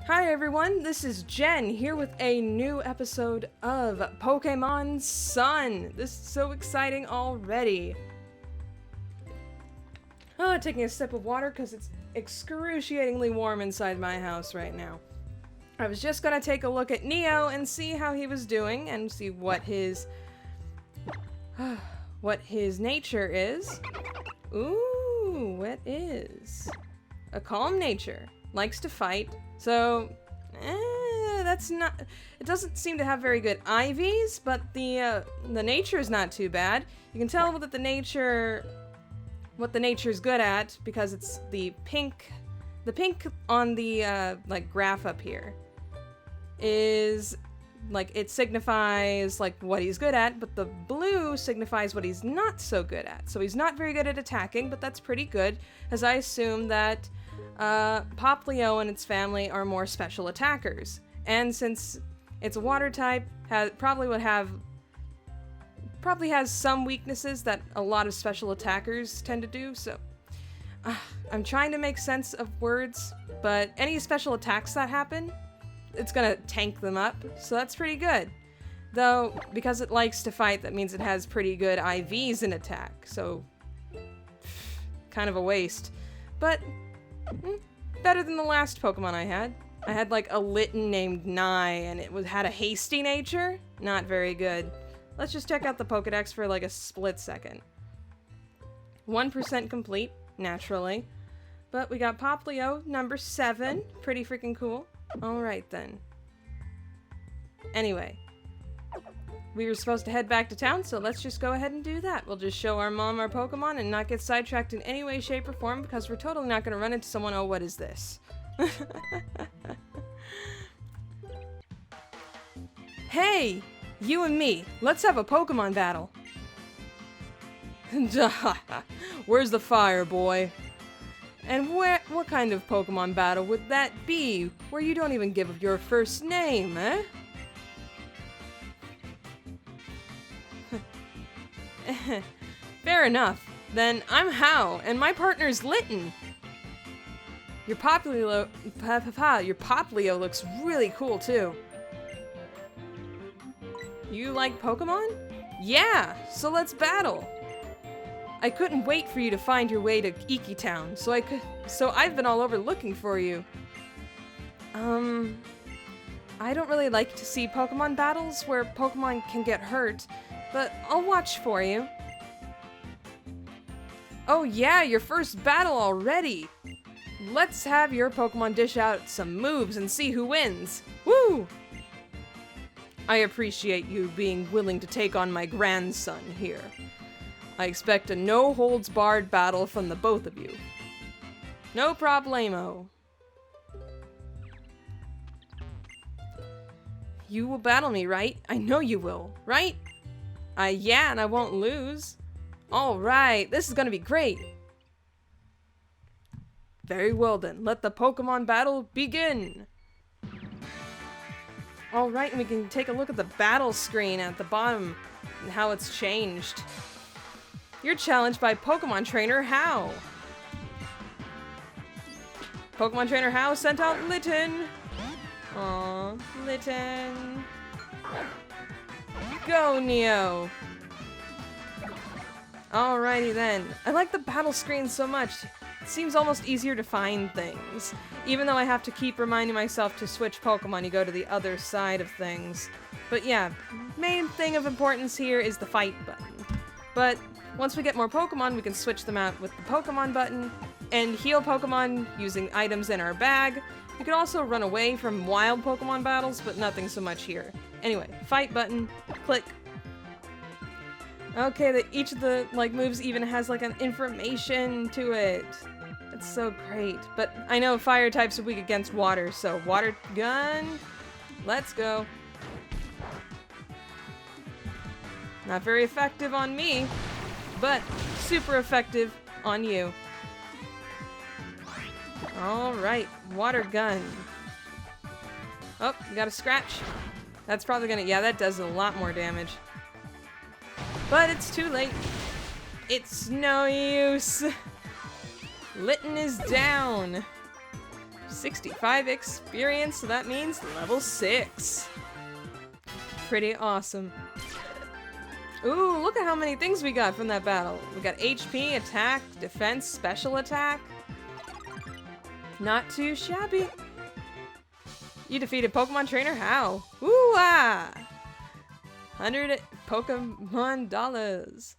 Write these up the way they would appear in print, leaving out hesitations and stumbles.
Hi everyone, this is Jen here with a new episode of Pokemon Sun. This is so exciting already. Oh, taking a sip of water because it's excruciatingly warm inside my house right now. I was just gonna take a look at Neo and see how he was doing and see what his nature is. Ooh, it is a calm nature. Likes to fight. So, that's not... It doesn't seem to have very good IVs, but the nature is not too bad. You can tell that what the nature is good at because it's the pink on the, like, graph up here is, like, it signifies, like, what he's good at, but the blue signifies what he's not so good at. So he's not very good at attacking, but that's pretty good, as I assume that Poplio and its family are more special attackers. And since it's a water type, probably has some weaknesses that a lot of special attackers tend to do, so I'm trying to make sense of words, but any special attacks that happen, it's gonna tank them up, so that's pretty good. Though, because it likes to fight, that means it has pretty good IVs in attack, so kind of a waste. But better than the last Pokemon I had. I had like a Litten named Nye, and it had a hasty nature. Not very good. Let's just check out the Pokedex for like a split second. 1% complete, naturally. But we got Poplio, number 7. Pretty freaking cool. Alright then. Anyway. We were supposed to head back to town, so let's just go ahead and do that. We'll just show our mom our Pokemon and not get sidetracked in any way, shape, or form because we're totally not going to run into someone, oh, what is this? Hey! You and me, let's have a Pokemon battle. Where's the fire, boy? And what kind of Pokemon battle would that be, where you don't even give your first name, eh? Fair enough. Then I'm Hao, and my partner's Litten. Your Poplio looks really cool too. You like Pokemon? Yeah, so let's battle. I couldn't wait for you to find your way to Iki Town, so I've been all over looking for you. I don't really like to see Pokemon battles where Pokemon can get hurt, but I'll watch for you. Oh yeah, your first battle already! Let's have your Pokemon dish out some moves and see who wins! Woo! I appreciate you being willing to take on my grandson here. I expect a no-holds-barred battle from the both of you. No problemo. You will battle me, right? I know you will, right? Yeah, and I won't lose. Alright, this is gonna be great. Very well then, let the Pokemon battle begin. Alright, and we can take a look at the battle screen at the bottom and how it's changed. You're challenged by Pokemon Trainer Hao. Pokemon Trainer Hao sent out Litten. Aww, Litten. Go, Neo! Alrighty then. I like the battle screen so much. It seems almost easier to find things. Even though I have to keep reminding myself to switch Pokemon, you go to the other side of things. But yeah, main thing of importance here is the fight button. But once we get more Pokemon, we can switch them out with the Pokemon button and heal Pokemon using items in our bag. You can also run away from wild Pokemon battles, but nothing so much here. Anyway, fight button, click. Okay, each of the moves even has like an information to it. It's so great. But I know fire types are weak against water, so water gun. Let's go. Not very effective on me, but super effective on you. Alright, water gun. Oh, you got a scratch? That's probably gonna, yeah, that does a lot more damage. But it's too late. It's no use. Litten is down. 65 experience, so that means level 6. Pretty awesome. Ooh, look at how many things we got from that battle. We got HP, attack, defense, special attack. Not too shabby. You defeated Pokemon Trainer? How? Ooh-ah! 100 Pokemon dollars.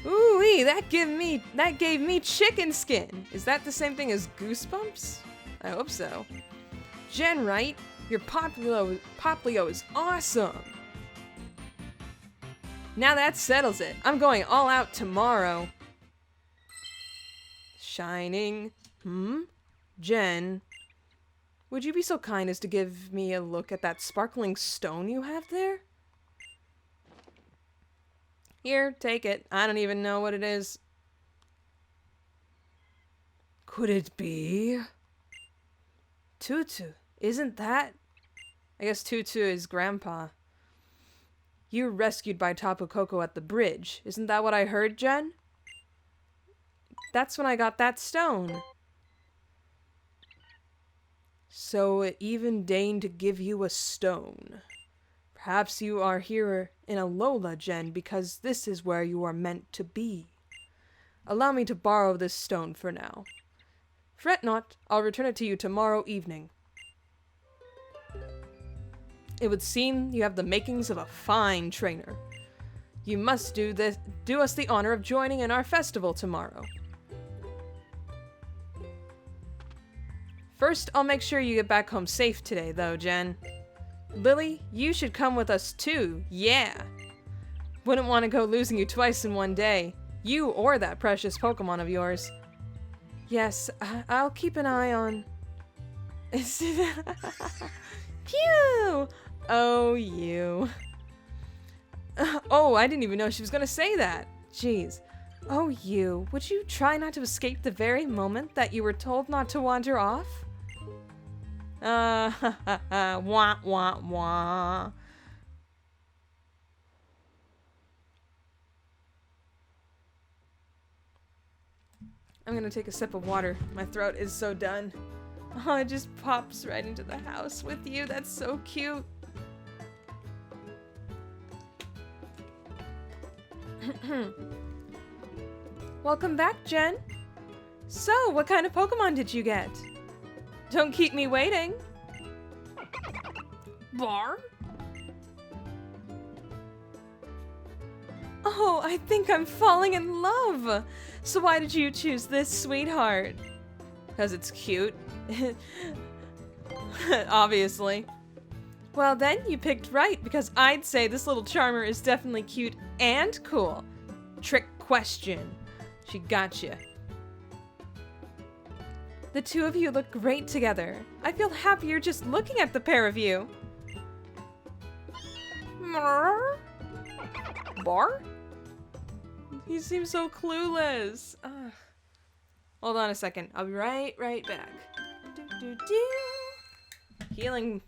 Ooh-wee, that gave me chicken skin. Is that the same thing as goosebumps? I hope so. Jen, right? Your Poplio is awesome. Now that settles it. I'm going all out tomorrow. Shining. Jen, would you be so kind as to give me a look at that sparkling stone you have there? Here, take it. I don't even know what it is. Could it be Tutu? Isn't that? I guess Tutu is Grandpa. You were rescued by Tapu Koko at the bridge. Isn't that what I heard, Jen? That's when I got that stone. So it even deigned to give you a stone. Perhaps you are here in Alola, Jen, because this is where you are meant to be. Allow me to borrow this stone for now. Fret not, I'll return it to you tomorrow evening. It would seem you have the makings of a fine trainer. You must do us the honor of joining in our festival tomorrow. First, I'll make sure you get back home safe today, though, Jen. Lily, you should come with us too, yeah! Wouldn't want to go losing you twice in one day. You or that precious Pokemon of yours. Yes, I'll keep an eye on... Pew! Oh, you. Oh, I didn't even know she was gonna say that. Jeez. Oh, you. Would you try not to escape the very moment that you were told not to wander off? Wah, wah, wah. I'm gonna take a sip of water. My throat is so done. Oh, it just pops right into the house with you. That's so cute. Welcome back, Jen. So, what kind of Pokemon did you get? Don't keep me waiting. Bar? Oh, I think I'm falling in love. So why did you choose this, sweetheart? Because it's cute. Obviously. Well then, you picked right, because I'd say this little charmer is definitely cute and cool. Trick question. She gotcha. The two of you look great together. I feel happier just looking at the pair of you. Bar? He seems so clueless. Hold on a second. I'll be right back. Healing.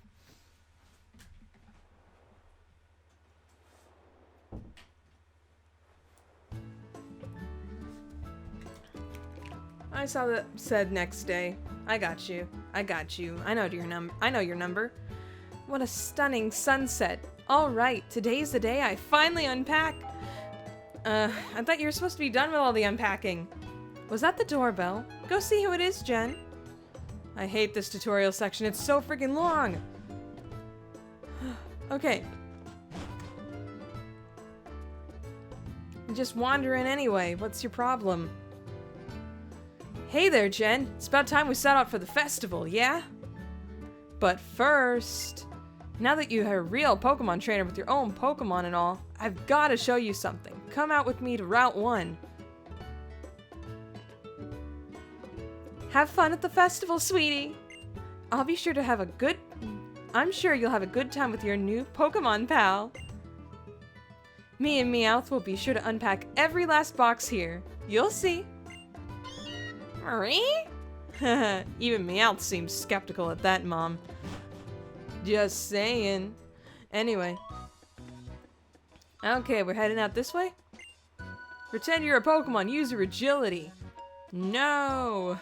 I saw that said next day. I got you. I got you. I know your number. What a stunning sunset. All right, today's the day I finally unpack. I thought you were supposed to be done with all the unpacking. Was that the doorbell? Go see who it is, Jen. I hate this tutorial section. It's so freaking long. Okay. I'm just wandering anyway. What's your problem? Hey there, Jen. It's about time we set out for the festival, yeah? But first, now that you're a real Pokemon trainer with your own Pokemon and all, I've got to show you something. Come out with me to Route 1. Have fun at the festival, sweetie. I'm sure you'll have a good time with your new Pokemon pal. Me and Meowth will be sure to unpack every last box here. You'll see. Marie? Even Meowth seems skeptical at that, Mom. Just saying. Anyway. Okay, we're heading out this way? Pretend you're a Pokemon. Use your agility. No.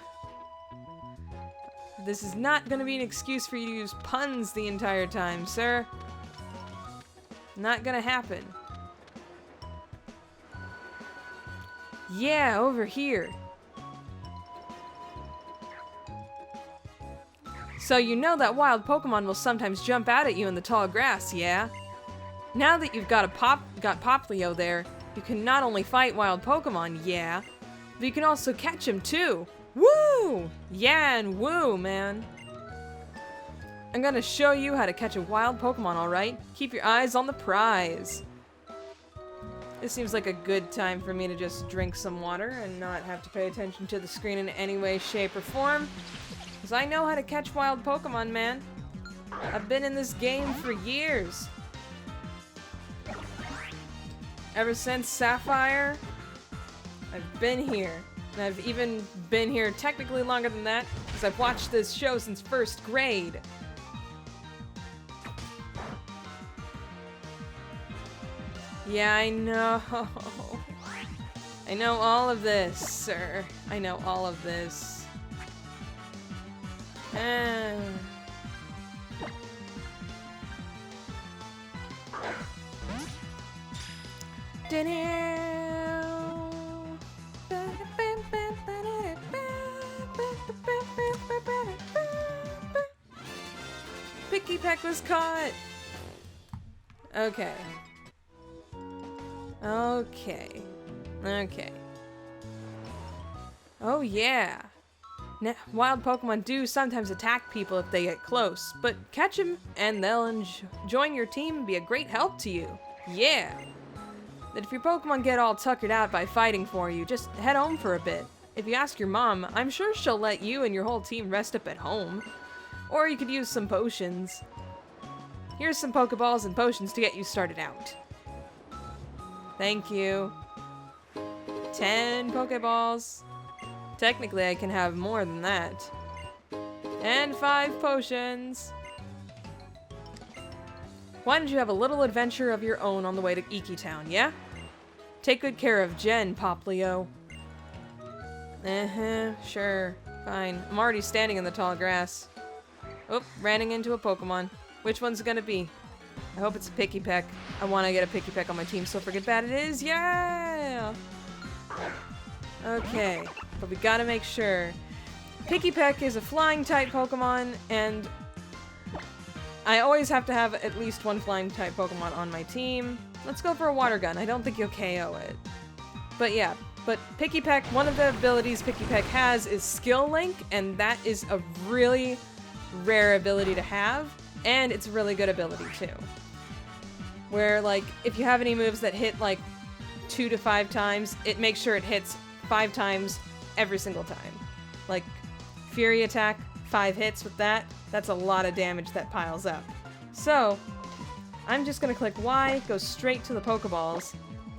This is not going to be an excuse for you to use puns the entire time, sir. Not going to happen. Yeah, over here. So you know that wild Pokemon will sometimes jump out at you in the tall grass, yeah? Now that you've got Poplio there, you can not only fight wild Pokemon, yeah, but you can also catch them too. Woo! Yeah, and woo, man. I'm gonna show you how to catch a wild Pokemon, alright? Keep your eyes on the prize. This seems like a good time for me to just drink some water and not have to pay attention to the screen in any way, shape, or form. Because I know how to catch wild Pokemon, man. I've been in this game for years. Ever since Sapphire, I've been here. And I've even been here technically longer than that, because I've watched this show since first grade. Yeah, I know. I know all of this, sir. I know all of this. Picky Peck was caught! Okay. Okay. Oh yeah. Wild Pokemon do sometimes attack people if they get close, but catch them and they'll join your team and be a great help to you. Yeah. That if your Pokemon get all tuckered out by fighting for you, just head home for a bit. If you ask your mom, I'm sure she'll let you and your whole team rest up at home. Or you could use some potions. Here's some Pokeballs and potions to get you started out. Thank you. 10 Pokeballs. Technically, I can have more than that. And 5 potions. Why don't you have a little adventure of your own on the way to Iki Town, yeah? Take good care of Jen, Poplio. Sure. Fine. I'm already standing in the tall grass. Oh, running into a Pokemon. Which one's it gonna be? I hope it's a Picky Peck. I want to get a Picky Peck on my team, so forget bad it is. Yeah! Okay, but we gotta make sure. Picky Peck is a flying type Pokemon, and I always have to have at least one flying type Pokemon on my team. Let's go for a water gun. I don't think you'll KO it. But yeah, but Picky Peck, one of the abilities Picky Peck has is Skill Link, and that is a really rare ability to have, and it's a really good ability too. Where, like, if you have any moves that hit, like, 2 to 5 times, it makes sure it hits 5 times every single time. Like, Fury Attack, 5 hits with that, that's a lot of damage that piles up. So, I'm just gonna click Y, go straight to the Pokeballs,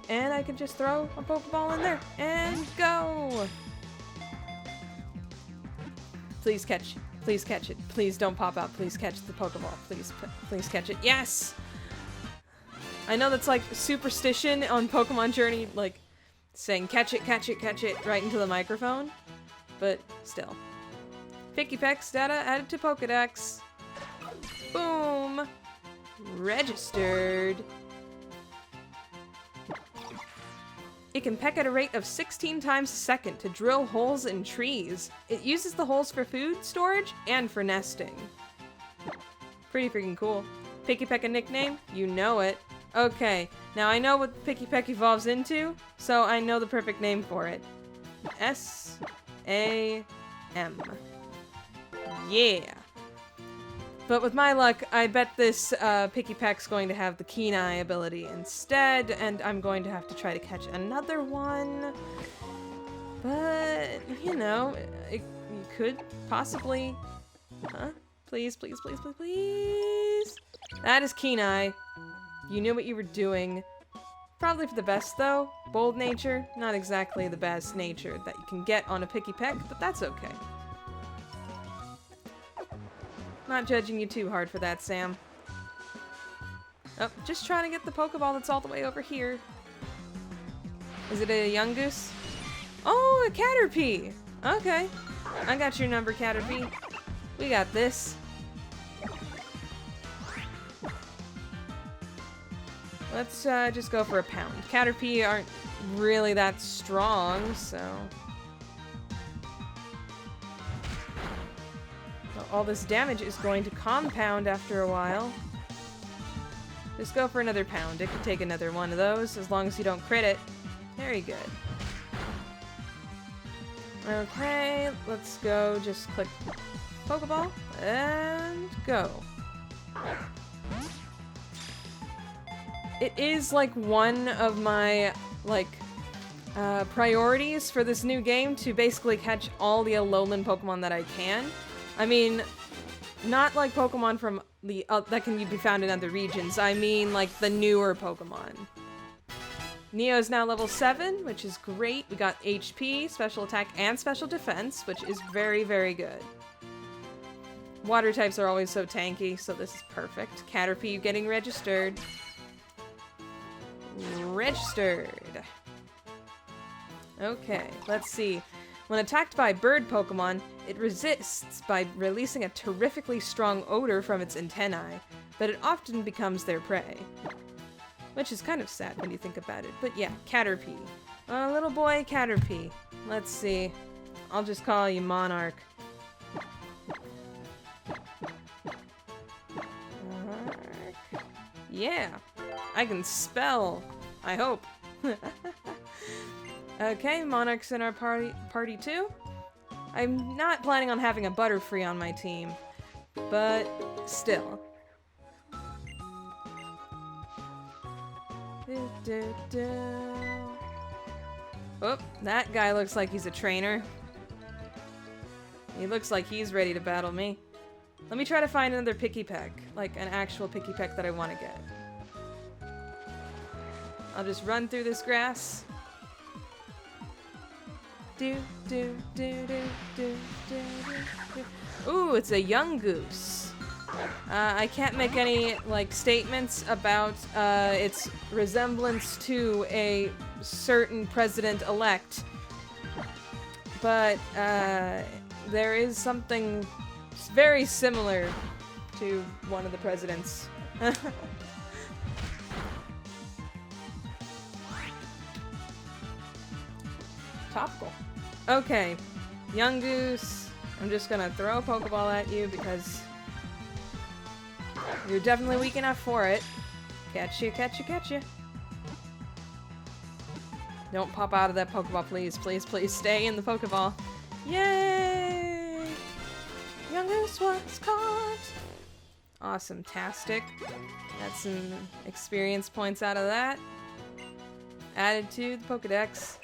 and I can just throw a Pokeball in there, and go! Please catch it. Please don't pop out. Please catch the Pokeball. Please catch it. Yes! I know that's like superstition on Pokemon Journey, like saying catch it right into the microphone, but still. Picky Peck's data added to Pokedex. Boom! Registered. It can peck at a rate of 16 times a second to drill holes in trees. It uses the holes for food storage and for nesting. Pretty freaking cool. Picky Peck a nickname? You know it. Okay, now I know what Picky Peck evolves into, so I know the perfect name for it. S-A-M. Yeah. But with my luck, I bet this Picky Peck's going to have the Keen Eye ability instead, and I'm going to have to try to catch another one. But, you know, you could possibly... Huh? Please. That is Keen Eye. You knew what you were doing. Probably for the best, though. Bold nature, not exactly the best nature that you can get on a Picky Peck, but that's okay. Not judging you too hard for that, Sam. Oh, just trying to get the Pokeball that's all the way over here. Is it a young goose? Oh, a Caterpie! Okay. I got your number, Caterpie. We got this. Let's just go for a pound. Caterpie aren't really that strong, so... Well, all this damage is going to compound after a while. Just go for another pound. It could take another one of those, as long as you don't crit it. Very good. Okay, let's go. Just click Pokeball, and go. It is like one of my priorities for this new game to basically catch all the Alolan Pokemon that I can. I mean, not like Pokemon from the that can be found in other regions. I mean like the newer Pokemon. Neo is now level 7, which is great. We got HP, special attack, and special defense, which is very, very good. Water types are always so tanky, so this is perfect. Caterpie getting registered. Registered. Okay, let's see. When attacked by bird Pokemon, it resists by releasing a terrifically strong odor from its antennae, but it often becomes their prey. Which is kind of sad when you think about it. But yeah, Caterpie. Little boy Caterpie. Let's see. I'll just call you Monarch. Monarch. Yeah. I can spell. I hope. Okay, Monarch's in our party too. I'm not planning on having a Butterfree on my team, but still. Oh, that guy looks like he's a trainer. He looks like he's ready to battle me. Let me try to find another Pikipek, like an actual Pikipek that I want to get. I'll just run through this grass. Ooh, it's a young goose. I can't make any, statements about, its resemblance to a certain president-elect. But, there is something very similar to one of the presidents. Topical. Okay, young goose. I'm just gonna throw a Pokeball at you because you're definitely weak enough for it. Catch you, catch you, catch you. Don't pop out of that Pokeball, please. Please, please stay in the Pokeball. Yay! Young goose was caught. Awesome-tastic. Got some experience points out of that. Added to the Pokedex.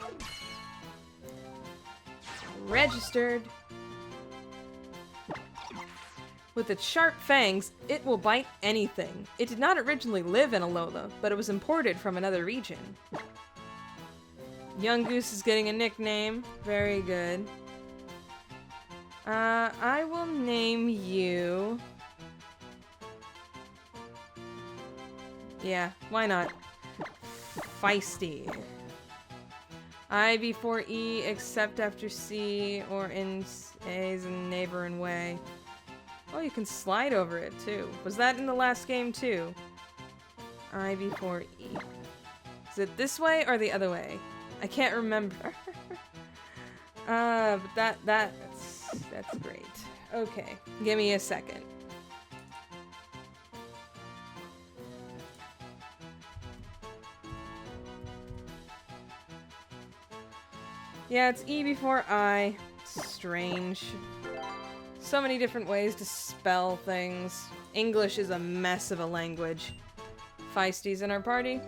Registered. With its sharp fangs, it will bite anything. It did not originally live in Alola, but it was imported from another region. Young Goose is getting a nickname. Very good. I will name you... Yeah, why not? Feisty. I before E, except after C, or in A's and neighbor and way. Oh, you can slide over it, too. Was that in the last game, too? I before E. Is it this way or the other way? I can't remember. But that's great. Okay, give me a second. Yeah, it's E before I. Strange. So many different ways to spell things. English is a mess of a language. Feisty's in our party.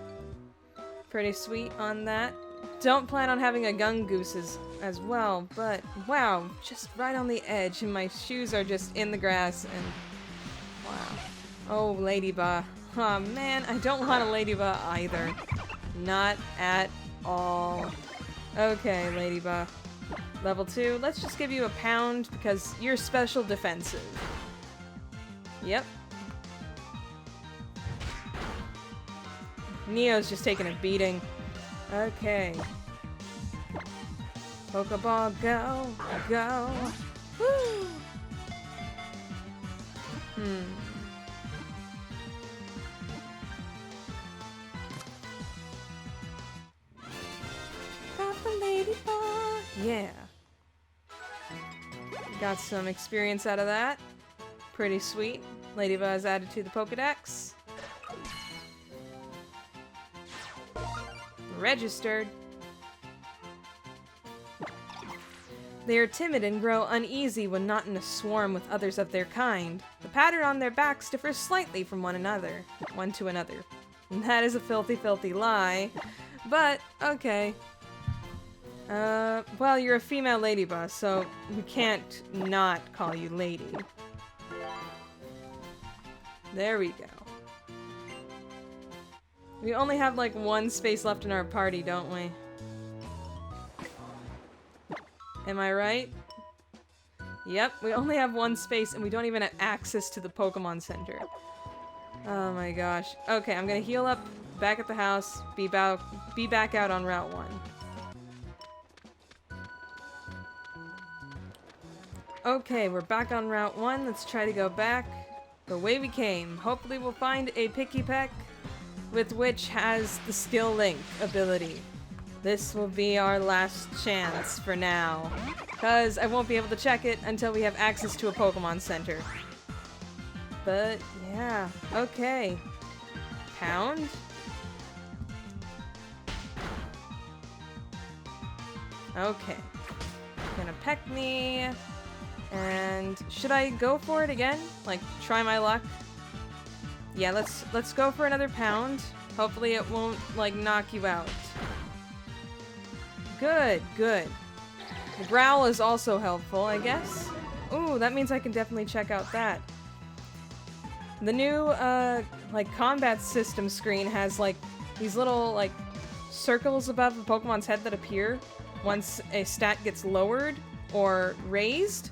Pretty sweet on that. Don't plan on having a young goose as well, but wow, just right on the edge, and my shoes are just in the grass, and wow. Oh, Ladybug. Oh man, I don't want a Ladybug either. Not at all. Okay, Ladybug. Level 2. Let's just give you a pound because you're special defensive. Yep. Neo's just taking a beating. Okay. Pokeball, go, go. Woo! Got the ladybug. Yeah. Got some experience out of that. Pretty sweet. Ladybug is added to the Pokedex. Registered. They are timid and grow uneasy when not in a swarm with others of their kind. The pattern on their backs differs slightly from one to another. And that is a filthy, filthy lie. But, okay. Well, you're a female ladybug, so we can't not call you lady. There we go. We only have like one space left in our party, don't we? Am I right? Yep, we only have one space and we don't even have access to the Pokemon Center. Oh my gosh. Okay, I'm gonna heal up back at the house, be back out on Route 1. Okay, we're back on Route 1. Let's try to go back the way we came. Hopefully we'll find a Pikipek with which has the Skill Link ability. This will be our last chance for now, because I won't be able to check it until we have access to a Pokemon Center. But yeah, okay. Pound? Okay. Gonna peck me. And should I go for it again? Like, try my luck? Yeah, let's go for another pound. Hopefully it won't, like, knock you out. Good, good. The growl is also helpful, I guess. Ooh, that means I can definitely check out that. The new, like, combat system screen has, like, these little, like, circles above the Pokemon's head that appear once a stat gets lowered or raised.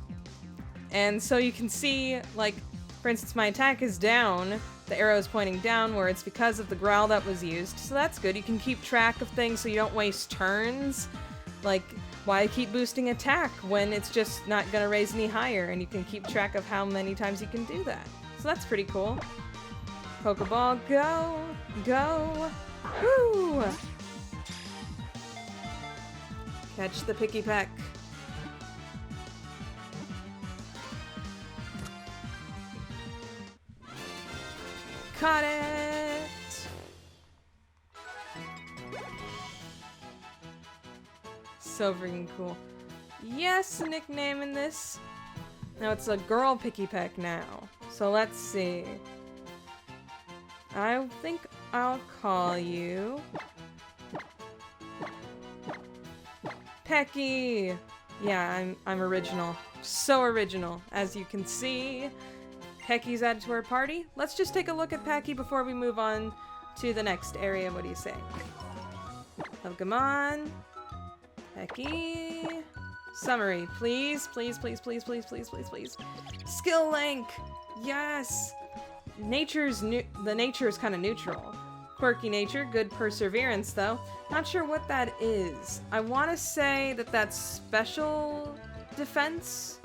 And so you can see, like, for instance, my attack is down, the arrow is pointing downwards because of the growl that was used, so that's good. You can keep track of things so you don't waste turns. Like, why keep boosting attack when it's just not gonna raise any higher, and you can keep track of how many times you can do that. So that's pretty cool. Pokeball, go! Go! Woo! Catch the Pikipek. Caught it! So freaking cool. Yes, nickname in this. Now it's a girl Pikipek now. So let's see. I think I'll call you Pecky. Yeah, I'm original. So original, as you can see. Pecky's added to our party. Let's just take a look at Pecky before we move on to the next area. What do you say? Oh, come on. Pecky. Summary, please, please, please, please, please, please, please, please. Skill link. Yes. The nature is kind of neutral. Quirky nature, good perseverance though. Not sure what that is. I want to say that that's special defense.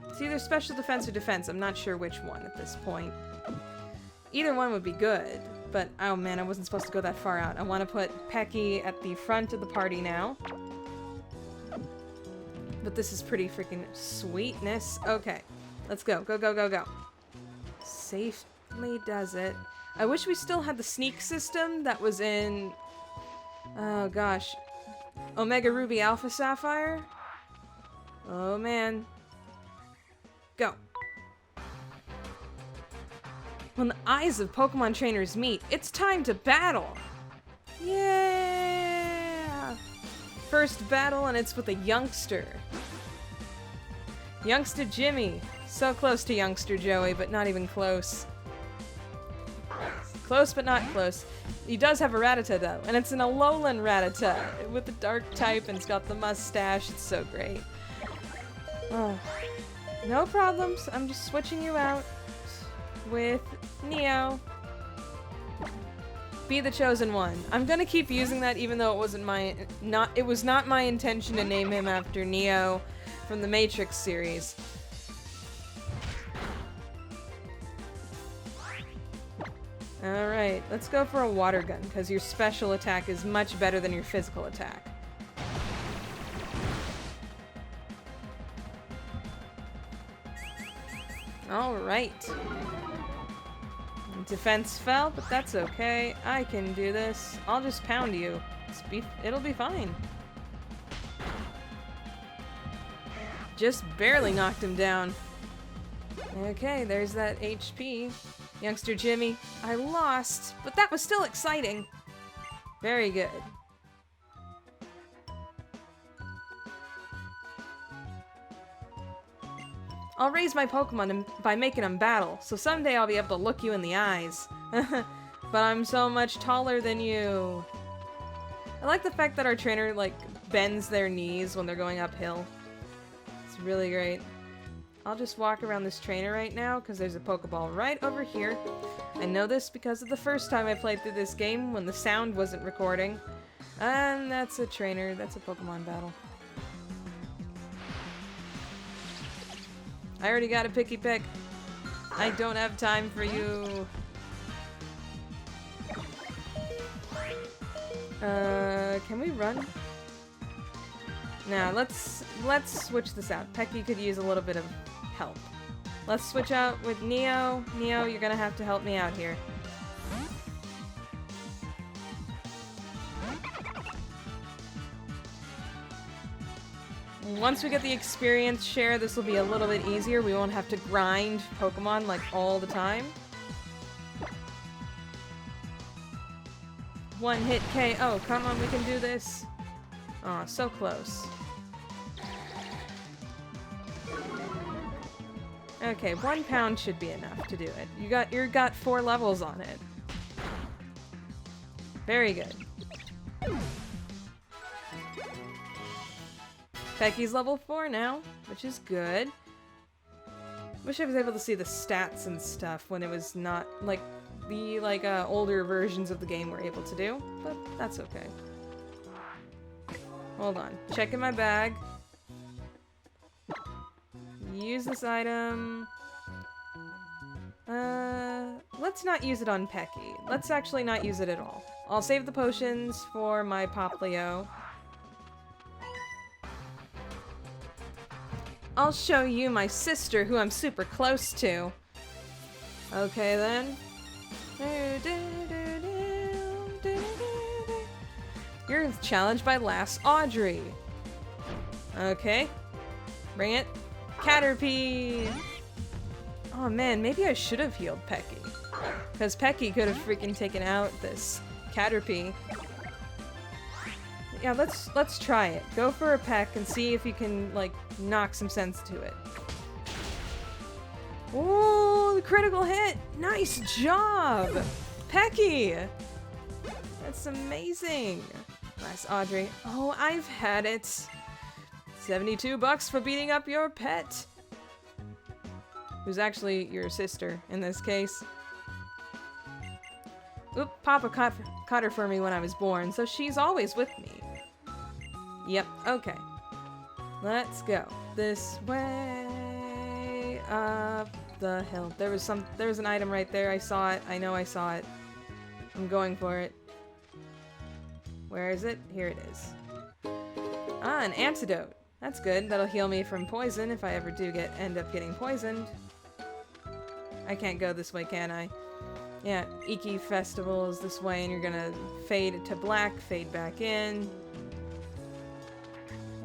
It's either special defense or defense. I'm not sure which one at this point. Either one would be good, but oh man, I wasn't supposed to go that far out. I want to put Pecky at the front of the party now. But this is pretty freaking sweetness. Okay, let's go. Go, go, go, go. Safely does it. I wish we still had the sneak system that was in... Oh gosh. Omega Ruby Alpha Sapphire? Oh man. Go. When the eyes of Pokemon trainers meet, it's time to battle! Yeah! First battle, and it's with a youngster. Youngster Jimmy. So close to youngster Joey, but not even close. Close, but not close. He does have a Rattata, though, and it's an Alolan Rattata with the dark type, and it's got the mustache. It's so great. Oh. No problems. I'm just switching you out with Neo. Be the chosen one. I'm gonna keep using that even though it wasn't it was not my intention to name him after Neo from the Matrix series. Alright, let's go for a water gun, because your special attack is much better than your physical attack. Alright. Defense fell, but that's okay. I can do this. I'll just pound you. It'll be fine. Just barely knocked him down. Okay, there's that HP. Youngster Jimmy, I lost, but that was still exciting. Very good. I'll raise my Pokemon by making them battle, so someday I'll be able to look you in the eyes. But I'm so much taller than you. I like the fact that our trainer, like, bends their knees when they're going uphill. It's really great. I'll just walk around this trainer right now, because there's a Pokeball right over here. I know this because of the first time I played through this game, when the sound wasn't recording. And that's a trainer. That's a Pokemon battle. I already got a picky pick. I don't have time for you. Can we run? Nah, let's switch this out. Pecky could use a little bit of help. Let's switch out with Neo. Neo, you're gonna have to help me out here. Once we get the experience share, this will be a little bit easier. We won't have to grind Pokemon like all the time. One hit KO. Come on, we can do this. Aw, so close. Okay, 1 pound should be enough to do it. You got 4 levels on it. Very good. Pecky's level 4 now, which is good. Wish I was able to see the stats and stuff when it was not like the older versions of the game were able to do, but that's okay. Hold on, checking my bag. Use this item. Let's not use it on Pecky. Let's actually not use it at all. I'll save the potions for my Poplio. I'll show you my sister, who I'm super close to. Okay then. You're challenged by Lass Audrey. Okay. Bring it. Caterpie! Oh man, maybe I should have healed Pecky. Because Pecky could have freaking taken out this Caterpie. Yeah, let's try it. Go for a peck and see if you can, like, knock some sense to it. Oh, the critical hit! Nice job! Pecky! That's amazing! Nice, Audrey. Oh, I've had it. $72 for beating up your pet. Who's actually your sister in this case. Oop, Papa caught her for me when I was born, so she's always with me. Yep, okay. Let's go. This way up the hill. There was an item right there. I saw it. I know I saw it. I'm going for it. Where is it? Here it is. Ah, an antidote. That's good. That'll heal me from poison if I ever do end up getting poisoned. I can't go this way, can I? Yeah, Iki Festival is this way, and you're gonna fade to black, fade back in.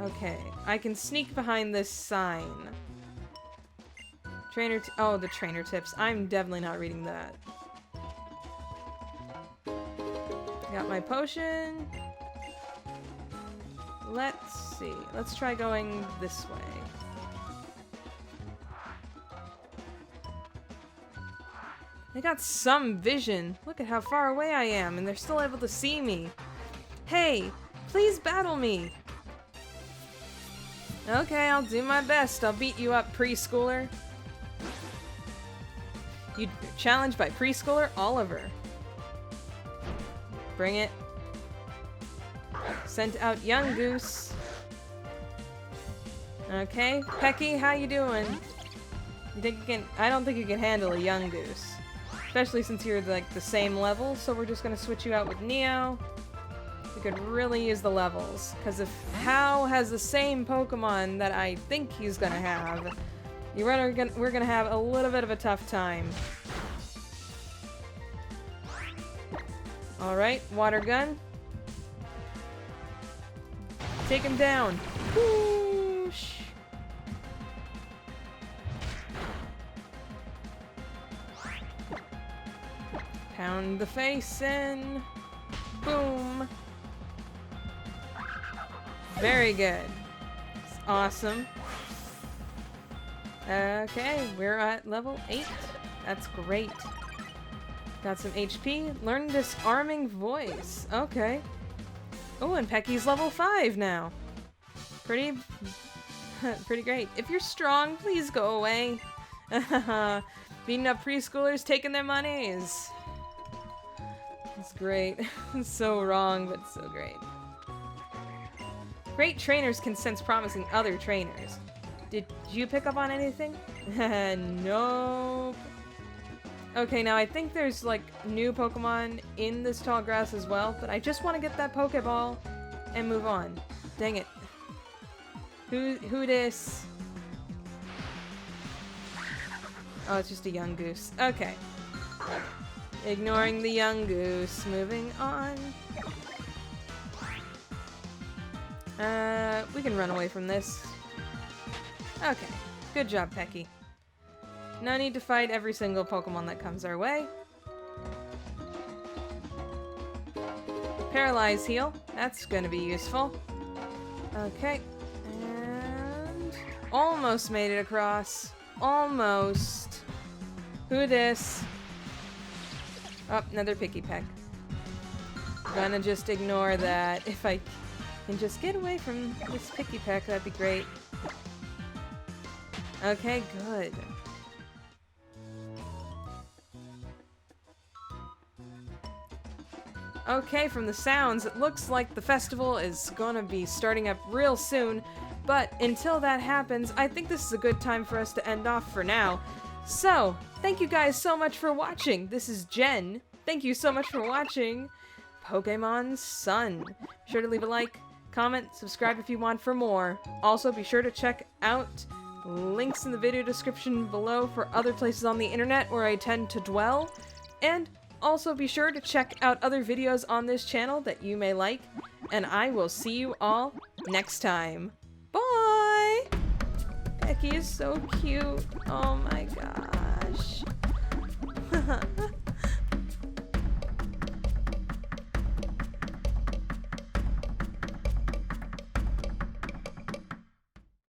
Okay, I can sneak behind this sign. Oh, the trainer tips. I'm definitely not reading that. Got my potion. Let's see. Let's try going this way. They got some vision. Look at how far away I am, and they're still able to see me. Hey, please battle me. Okay, I'll do my best. I'll beat you up, preschooler. You're challenged by preschooler Oliver. Bring it. Sent out young goose. Okay, Pecky, how you doing? You think you can? I don't think you can handle a young goose, especially since you're like the same level. So we're just gonna switch you out with Neo. We could really use the levels, because if Hao has the same Pokemon that I think he's gonna have, we're gonna have a little bit of a tough time. All right, water gun. Take him down. Whoosh. Pound the face in. Boom. Very good. Awesome. Okay, we're at level 8. That's great. Got some HP. Learn disarming voice. Okay. Oh, and Pecky's level 5 now. Pretty great. If you're strong, please go away. Beating up preschoolers, taking their monies. It's great. It's so wrong, but so great. Great trainers can sense promise in other trainers. Did you pick up on anything? Nope. Okay, now I think there's like new Pokemon in this tall grass as well, but I just want to get that Pokeball and move on. Dang it. Who dis? Oh, it's just a young goose. Okay. Ignoring the young goose. Moving on. We can run away from this. Okay. Good job, Pecky. No need to fight every single Pokemon that comes our way. Paralyze heal. That's gonna be useful. Okay. And almost made it across. Almost. Who dis? Oh, another Picky Peck. Gonna just ignore that. If I can just get away from this Picky Peck, that'd be great. Okay, good. Okay, from the sounds, it looks like the festival is gonna be starting up real soon, but until that happens, I think this is a good time for us to end off for now. So, thank you guys so much for watching. This is Jen. Thank you so much for watching Pokemon Sun. Be sure to leave a like, comment, subscribe if you want for more. Also, be sure to check out links in the video description below for other places on the internet where I tend to dwell. And also be sure to check out other videos on this channel that you may like. And I will see you all next time. Bye! Becky is so cute. Oh my gosh.